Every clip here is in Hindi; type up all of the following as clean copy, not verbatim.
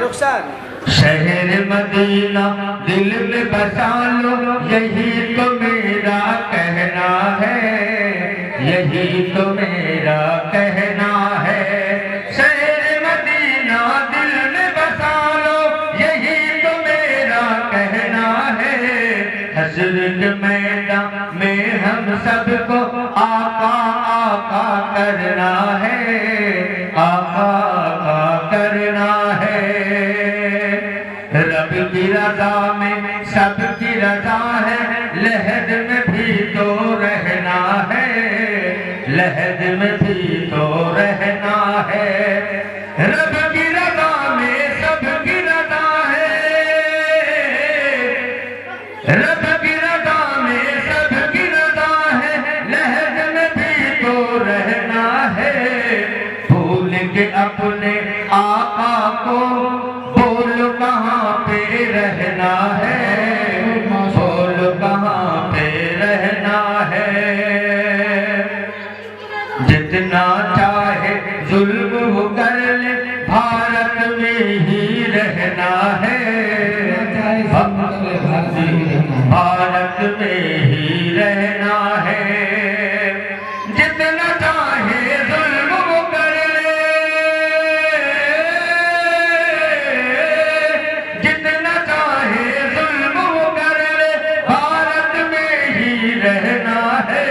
रुखसार शहर मदीना दिल में बसा लो, यही तो मेरा कहना है, यही तो मेरा कहना है। शहर मदीना दिल में बसा लो, यही तो मेरा कहना है। हश्र के मैदान में हम सबको आका आका करना है, आका आका करना है। रब की रज़ा में सबकी रज़ा है, लहद में भी तो रहना है, लहद में भी तो रहना है। रब की रज़ा में सबकी रज़ा है, रब की रज़ा में सबकी रज़ा है, लहद में भी तो रहना है। भूल के अपने आका को बोलो कहाँ पे रहना है, बोलो कहाँ पे रहना है। जितना चाहे जुल्म वो कर ले, भारत में ही रहना है, भारत में ही रहना है। जितना चाहे जुल्म वो कर ले, जितना चाहे जुल्म वो कर ले, भारत में ही रहना है।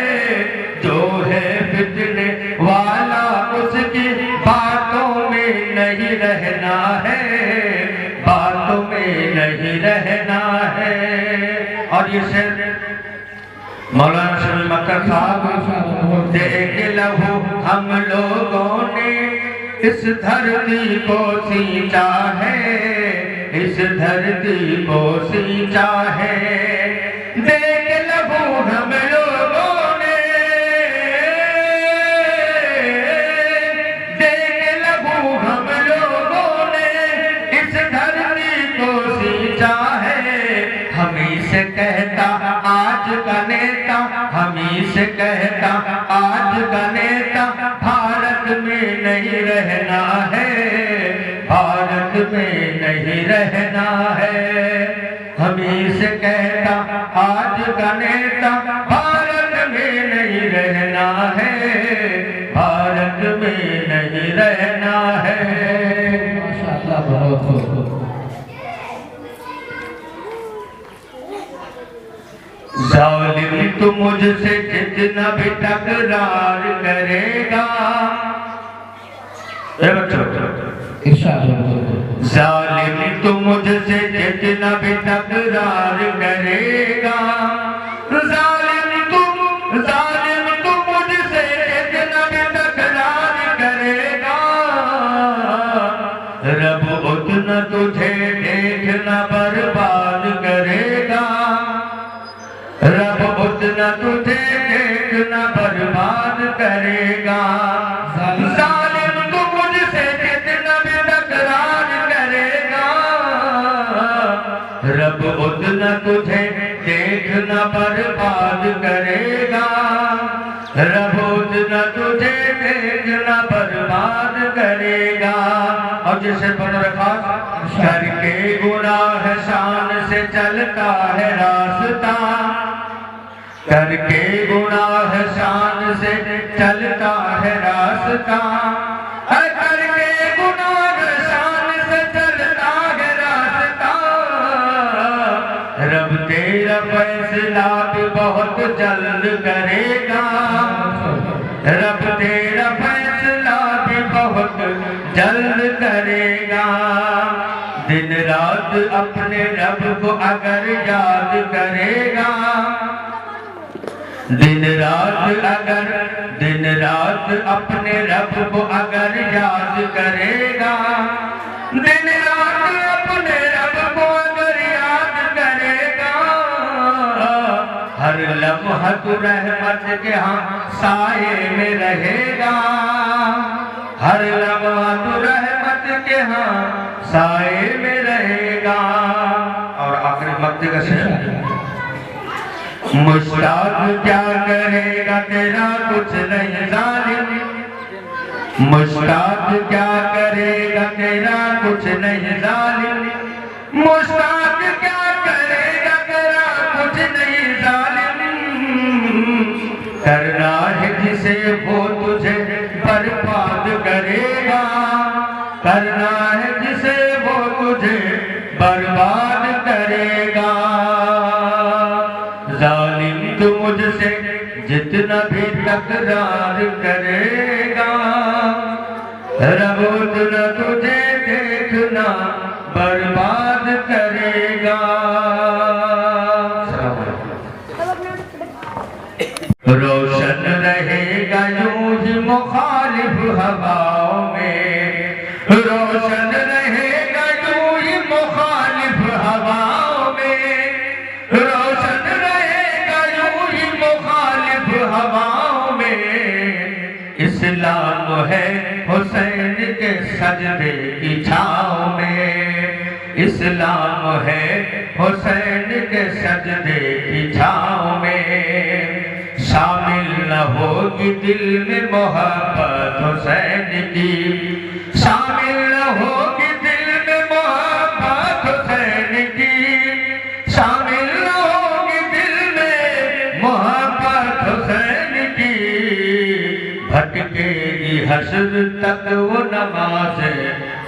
जो है फितने वाला उसकी बातों में नहीं रहना है, बातों में नहीं रहना है। और ये शेर मौलाना शफी मक्कर साहब, देख लहू हम लोगों ने इस धरती को सींचा है, इस धरती को सींचा है। देख लहू हम लोगों ने, देख लहू हम लोगों ने इस धरती को सींचा है। हमी से कहता आज का नेता, हमी से कहता आज का नेता, भारत में नहीं रहना है, भारत में नहीं रहना है। हमी से कहता आज का नेता, भारत में नहीं रहना है, भारत में नहीं रहना है। माशाअल्लाह, बहुत जालिम तू मुझसे जितना भी तकरार करेगा, जालिम तू मुझसे जितना भी तकरार करेगा, जालिम तू मुझसे जितना भी तकरार करेगा, रब उतना तुझे देखना बर्बाद करेगा, रब उतना तुझे देखना बर्बाद करेगा। जालिम तू मुझसे जितना भी तकरार करेगा, रब उतना तुझे देखना बर्बाद करेगा, रब उतना तुझे देखना बर्बाद करेगा। और जिसे बन रखा करके गुनाह शान से चलता है रास्ता, करके गुनाह शान से चलता है रास्ता, करके गुनाह शान से चलता है रास्ता। रब तेरा फैसला भी बहुत जल्द करेगा, रब तेरा फैसला भी बहुत जल्द करेगा। दिन रात अपने रब को अगर याद करेगा, दिन रात अपने रब को अगर याद करेगा, दिन रात अपने रब को अगर याद करेगा, हर लम्हा तू रहमत के हाँ साए में रहेगा, हर लम्हा तू रहमत के हाँ साए में रहेगा। और आखिरी मक्ते का शेर, मुश्ताक क्या करेगा तेरा कुछ नहीं जालिम, मुश्ताक क्या करेगा तेरा कुछ नहीं जालिम, मुश्ताक क्या करेगा तेरा कुछ नहीं जालिम। करना है जिसे वो तुझे बर्बाद करेगा, करना है जिसे वो तुझे बर्बाद करेगा। जालिम तू मुझसे जितना भी तकरार करेगा, रब उतना तुझे देखना बर्बाद करेगा। रोशन रहेगा यूं ही मुखालिफ हवाओं में, रोशन रहेगा यूं ही मुखालिफ हवाओं में, रोशन रहेगा यूं ही मुखालिफ हवाओं में। इस्लाम है हुसैन के सजदे की छाँव में, इस्लाम है हुसैन के सजदे की छाँव में। शामिल न होगी दिल में मोहब्बत हुसैन की, शामिल न होगी दिल में मोहब्बत हुसैन की, शामिल न होगी दिल में मोहब्बत हुसैन की। भटकेगी हश्र तक वो नमाज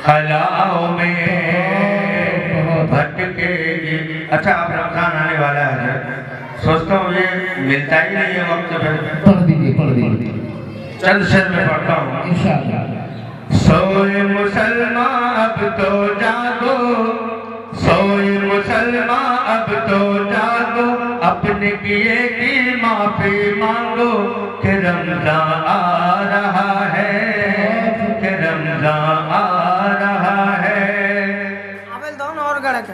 खलाओ में, भटकेगी। अच्छा, अब रमजान आने वाला है, सोचता हूँ ये मिलता ही नहीं है वक्त। पढ़ दीजिए चंद शेर में पढ़ता हूँ। इंशाअल्लाह। सोए मुसलमान अब तो जागो, सोए मुसलमान अब तो जागो, अपने किए की माफी मांगो कि रमजान आ रहा है, कि रमजान आ रहा है। और गड़क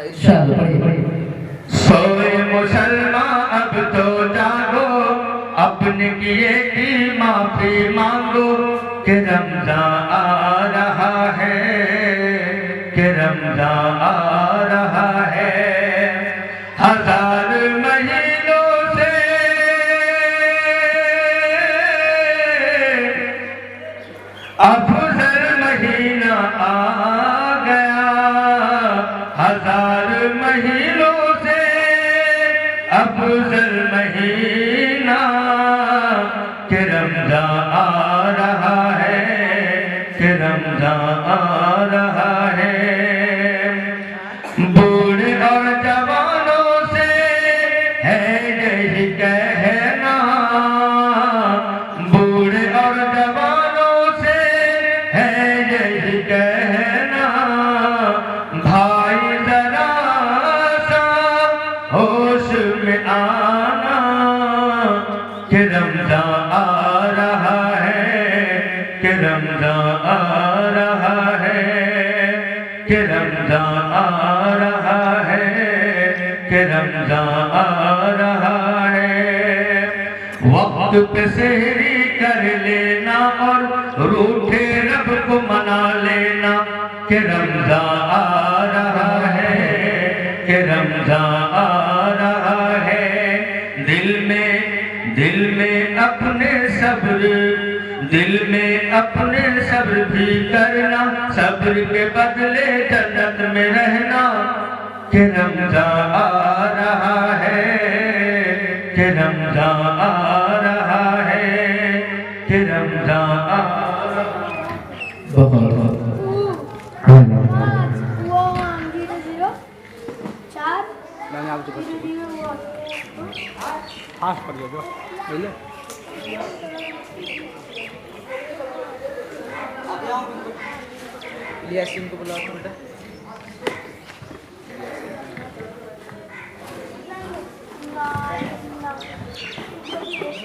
इंशाअल्लाह पढ़िए। सोए मुसलमान अब तो जागो, अपने किए की माफी मांगो कि रमजान आ रहा है, कि रमजान आ रहा है। हजार महीनों से अफजल महीना आ गया, हजार महीनों से अफजल महीना, कि रमजान आ रहा है, कि रमजान आ रहा है। बूढ़े और जवानों से है यही कहना, बूढ़े और जवानों से है यही कहना, भाई जरा सा होश में आना, कि रमजान आ रहा है, कि रमजान आ रहा है, कि रमजान आ रहा है, कि रमजान आ रहा है। वक्त पे सहरी कर लेना और रूठे रब को मना लेना, कि रमजान आ रहा है, कि रमजान आ रहा है। दिल में अपने सब्र, दिल में अपने सब्र भी करना, सब्र के बदले जन्नत में रहना, कि रमजान आ रहा है, कि रमजान आ रहा है, कि रमजान आ रहा है। बहुत फास्ट पढ़िए जो बोले यासीन को बुलाओ तो बेटा।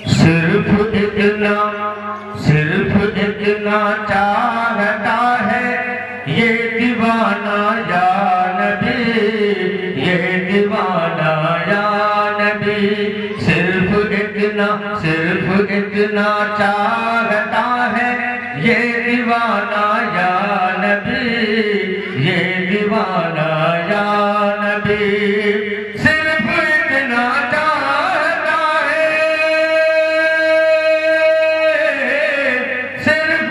सिर्फ इतना चाहता है ये दीवाना या नबी, ये दीवाना या नबी। सिर्फ इतना चाहता है ये दीवाना या नबी, ये दीवाना या नबी। सिर्फ इतना चाहता है, सिर्फ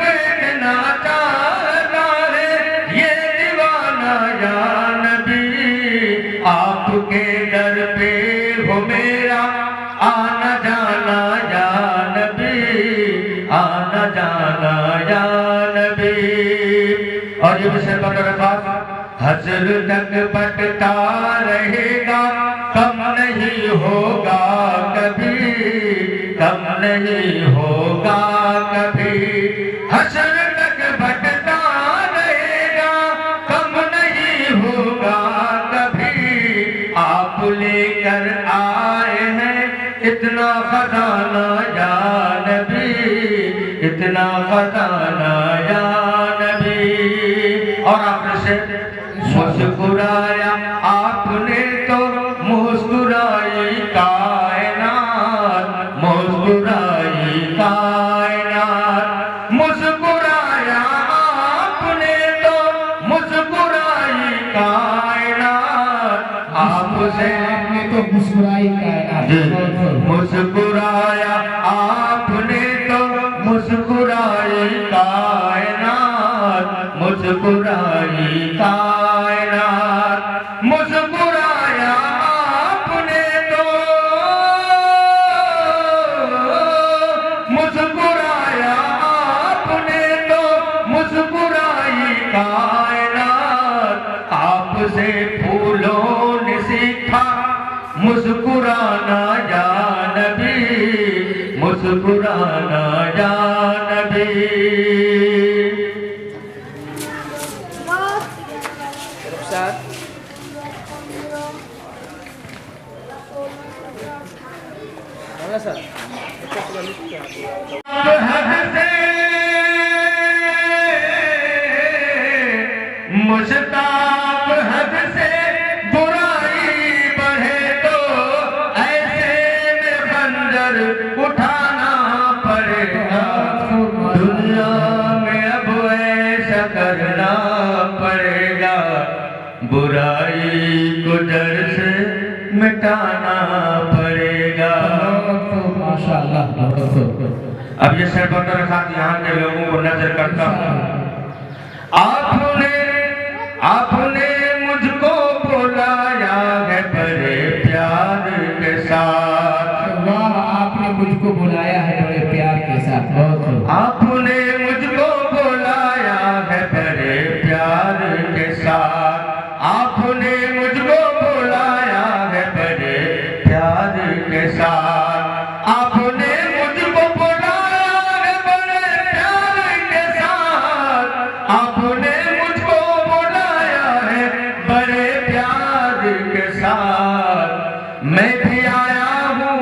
और ये विषय पर रखा, हश्र तक बटता रहेगा, कम नहीं होगा कभी, कम नहीं होगा कभी। हश्र तक बटता रहेगा, कम नहीं होगा कभी। आप लेकर आए हैं इतना खजाना या नबी, इतना खजाना या नबी। और आपने से मुस्कुराया आपने तो मुस्कुराई कायनात, मुस्कुराई कायनात। मुस्कुराया आपने तो मुस्कुराई कायनात। आपसे आपने तो मुस्कुराई कायनात। मुस्कुराया आपने तो मुस्कुराई कायनात, मुस्कुराई कायनात। मुस्कुराया आपने तो, मुस्कुराया आपने तो मुस्कुराई कायनात। आपसे फूलों ने सीखा मुस्कुराना या नबी, मुस्कुराना या नबी। सर सर मुश्ताक हद से बुराई बढ़े तो ऐसे में खंजर उठाना पड़ेगा। दुनिया में अब ऐसा करना पड़ेगा, बुराई को जड़ से मिटाना पड़ेगा। माशाअल्लाह। अब ये सर बटर रखा, यहाँ के लोगों को नजर करता हूँ। आपने मुझको बुलाया है बड़े प्यार के साथ। वाह, आपने मुझको बुलाया है बड़े प्यार के साथ। बहुत खूब। आपने मुझको बुलाया है बड़े प्यार के साथ। आपने मुझको बुलाया है बड़े प्यार के साथ। आपने मुझको बुलाया है बड़े प्यार के साथ। आपने मुझको बुलाया है बड़े प्यार के साथ। मैं भी आया हूँ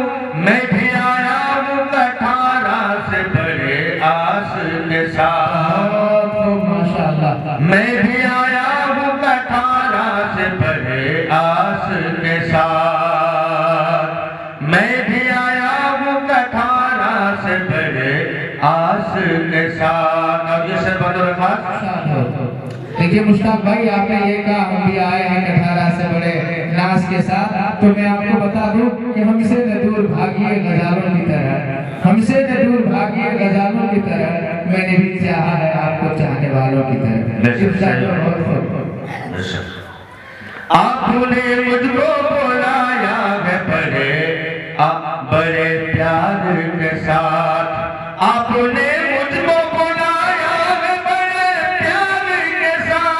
कठारा से बड़े आस के साथ। माशाअल्लाह। मैं भी आया हूँ कठारा से बड़े आस के साथ। मैं भी आया हूँ कठारा से बड़े आस के साथ। अब ये सर बदल रखा। देखिए मुश्ताक भाई, आपने ये कहा हम भी आए हैं कठारा से बड़े नाज के साथ, तो मैं आपको बता दूं कि हमसे न दूर भागिए गजालों की तरह, हमसे न दूर भागिए गजालों की तरह, मैंने भी चाहा है आपको चाहने वालों की तरह। आपने मुझको बुलाया है बड़े प्यार के साथ। आपने मुझको बुलाया है बड़े प्यार के साथ।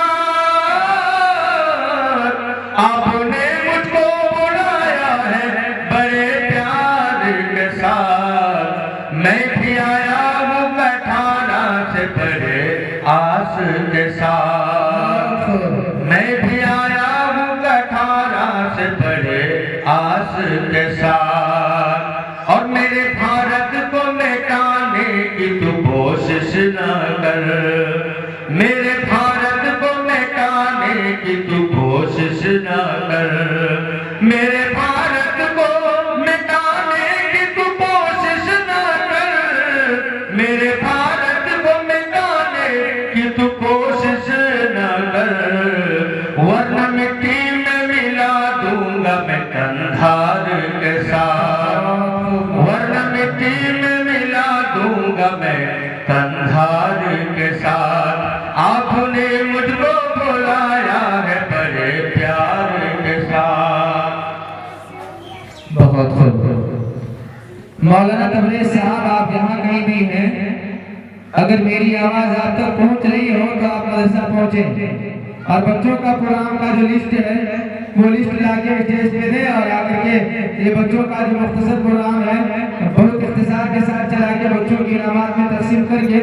आपने मुझको बुलाया है बड़े प्यार के साथ। मैं भी आया हूँ कठारा से बड़े आस के साथ। मैं भी आया हूँ कठारा से बड़े आस के साथ। और मेरे भारत को मिटाने की तू कोशिश न कर। मेरे भारत को मिटाने की तू कोशिश न कर। मेरे भारत को मिटाने की तू कोशिश न कर। मेरे भारत को मिटाने की तू कोशिश न कर। वरना मिट्टी में मिला दूंगा मैं कंधार के साथ। वरना मिट्टी में मिला दूंगा मैं कंधार के साथ। आपने मुझको बुलाया है बड़े प्यार के साथ। बहुत खूब। मौलाना तबरेज़ साहब, आप जहाँ कहीं भी हैं, अगर मेरी आवाज आप तक पहुंच रही हो तो आप मदरसा पहुंचे और बच्चों का प्रोग्राम का जो लिस्ट है वो लिस्ट लाके स्टेज पे दे और आकर के ये बच्चों का जो मुख्तसर प्रोग्राम है बहुत इख्तिसार के साथ चला के बच्चों की इनामात में तकसीम करके